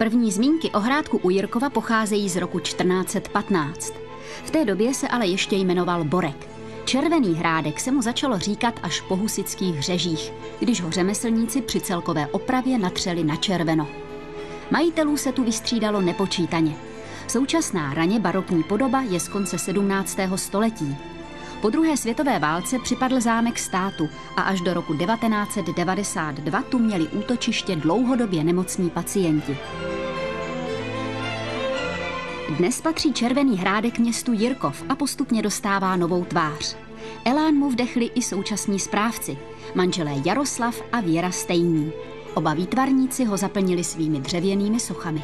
První zmínky o hrádku u Jirkova pocházejí z roku 1415. V té době se ale ještě jmenoval Borek. Červený hrádek se mu začalo říkat až po husitských Hřežích, když ho řemeslníci při celkové opravě natřeli na červeno. Majitelů se tu vystřídalo nepočítaně. Současná raně barokní podoba je z konce 17. století. Po druhé světové válce připadl zámek státu a až do roku 1992 tu měli útočiště dlouhodobě nemocní pacienti. Dnes patří Červený hrádek městu Jirkov a postupně dostává novou tvář. Elán mu vdechli i současní správci, manželé Jaroslav a Věra Stejní. Oba výtvarníci ho zaplnili svými dřevěnými sochami.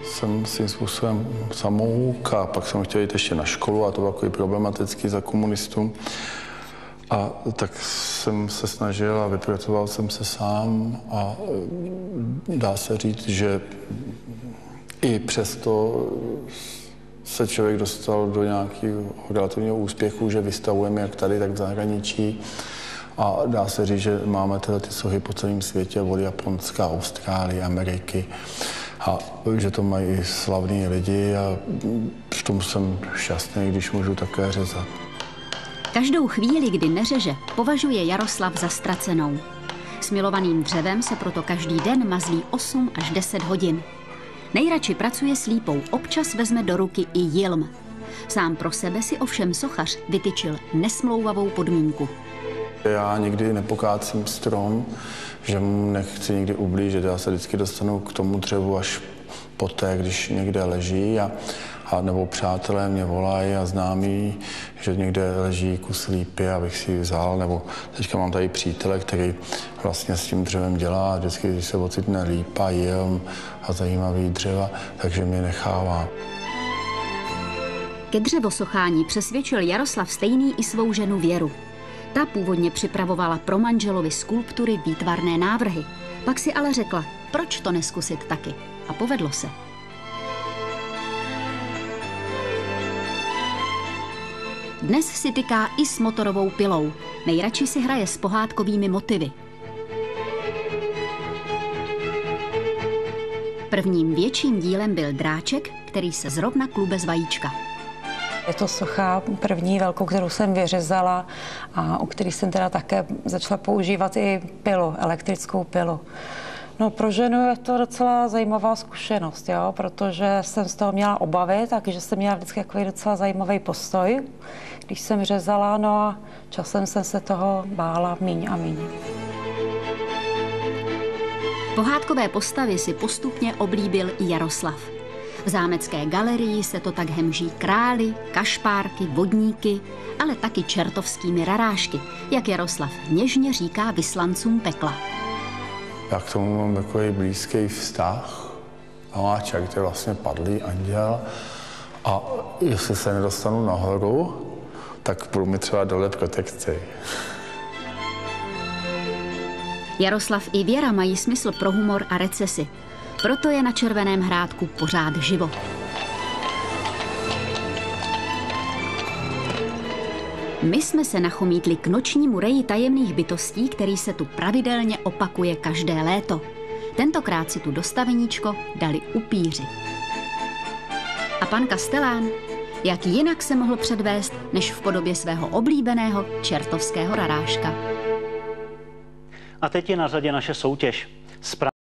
Jsem svým způsobem samouk a pak jsem chtěl jít ještě na školu a to bylo takový problematický za komunistů. A tak jsem se snažil a vypracoval jsem se sám a dá se říct, že i přesto se člověk dostal do nějakého relativního úspěchu, že vystavujeme jak tady, tak v zahraničí. A dá se říct, že máme tyhle ty sochy po celém světě, od Japonska, Austrálie, Ameriky. A že to mají i slavní lidi a v tom jsem šťastný, když můžu také řezat. Každou chvíli, kdy neřeže, považuje Jaroslav za ztracenou. S milovaným dřevem se proto každý den mazlí 8 až 10 hodin. Nejradši pracuje s lípou, občas vezme do ruky i jilm. Sám pro sebe si ovšem sochař vytyčil nesmlouvavou podmínku. Já nikdy nepokácím strom, že mu nechci nikdy ublížit. Já se vždycky dostanu k tomu dřevu až poté, když někde leží a nebo přátelé mě volají a známí, že někde leží kus lípy, abych si ji vzal, nebo teďka mám tady přítele, který vlastně s tím dřevem dělá a vždycky, když se ocitne lípa, jilm a zajímavý dřeva, takže mě nechává. Ke dřevosochání přesvědčil Jaroslav Stejný i svou ženu Věru. Ta původně připravovala pro manželovi skulptury výtvarné návrhy. Pak si ale řekla, proč to neskusit taky. A povedlo se. Dnes si tyká i s motorovou pilou. Nejradši si hraje s pohádkovými motivy. Prvním větším dílem byl dráček, který se zrovna klube z vajíčka. Je to socha první velkou, kterou jsem vyřezala a u který jsem teda také začala používat i pilu, elektrickou pilu. No, pro ženu je to docela zajímavá zkušenost, jo, protože jsem z toho měla obavy, takže jsem měla vždycky takový docela zajímavý postoj, když jsem řezala, no a časem jsem se toho bála míň a míň. Pohádkové postavy si postupně oblíbil i Jaroslav. V zámecké galerii se to tak hemží králi, kašpárky, vodníky, ale taky čertovskými rarášky, jak Jaroslav něžně říká vyslancům pekla. Já k tomu mám takový blízký vztah. Amáček, to je vlastně padlý anděl. A jestli se nedostanu nahoru, tak budu mi třeba dole protekci. Jaroslav i Věra mají smysl pro humor a recesi. Proto je na Červeném hrádku pořád živo. My jsme se nachomítli k nočnímu reji tajemných bytostí, který se tu pravidelně opakuje každé léto. Tentokrát si tu dostaveníčko dali upíři. A pan Kastelán? Jak jinak se mohl předvést, než v podobě svého oblíbeného čertovského raráška? A teď je na řadě naše soutěž.